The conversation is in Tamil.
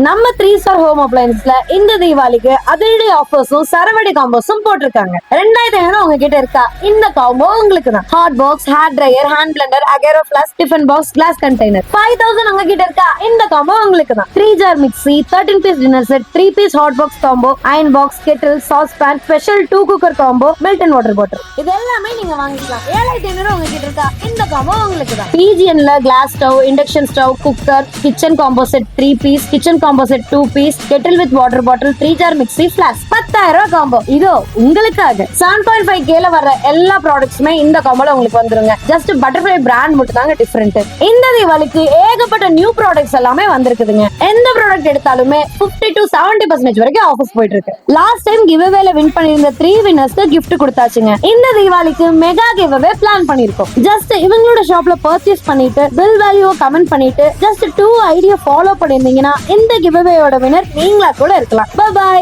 நம்ம 3-star ஹோம் அப்ளையன்ஸ்ல இந்த தீபாவளிக்கு அதிரடி ஆஃபர்ஸும் சரவடி காம்போஸும் போட்டிருக்காங்க. 2500 உங்ககிட்ட இருக்கா? இந்த காம்போ உங்களுக்கு தான். Hot box, hair dryer, hand blender, அகேரோ flask, tiffin box, glass container. 5000 உங்ககிட்ட இருக்கா? இந்த காம்போ உங்களுக்கு தான். 3 jar mixie, 13 piece dinner set, 3 piece hot box combo, iron box, kettle, saucepan, special 2 cooker combo, மில்ட் அண்ட் வாட்டர் பாட்டில். இது எல்லாமே நீங்க வாங்கிக்கலாம். 7500 உங்ககிட்ட இருக்கா? இந்த காம்போ உங்களுக்கு தான். பிஜிஎன்ல glass stove, induction stove, cooker, kitchen combo set 3 piece, kitchen combo set 2 piece, kettle with water bottle, 3 jar mixie, flask. 10000 combo இதோ உங்களுக்காக. 7.5K வர எல்லா ப்ராடக்ட்ஸுமே இந்த காம்போல உங்களுக்கு வந்துருங்க. ஜஸ்ட் பட்டர்ஃப்ளை பிராண்ட் மட்டும் தாங்க டிஃபரெண்ட். இந்த தீபாவளிக்கு ஏகப்பட்ட நியூ ப்ராடக்ட்ஸ் எல்லாமே வந்திருக்குதுங்க. எந்த ப்ராடக்ட் எடுத்தாலுமே 50 to 70% வரைக்கும் ஆஃபர்ஸ் போயிட்டு இருக்கு. லாஸ்ட் டைம் கிவ் அவேல வின் பண்ணிருந்த 3 வின்னர்ஸ்க்கு gift கொடுத்தாச்சுங்க. இந்த தீபாவளிக்கு மெகா கிவ் அவே பிளான் பண்ணிருக்கோம். ஜஸ்ட் இவங்களோட ஷாப்ல பர்ச்சேஸ் பண்ணிட்டு பில் வேல்யூ கமெண்ட் பண்ணிட்டு ஜஸ்ட் 2 ஐடியா ஃபாலோ பண்ணிருந்தீங்கன்னா இந்த கிவ் அவேயோட வினர் நீங்களா கூட இருக்கலாம். Bye by.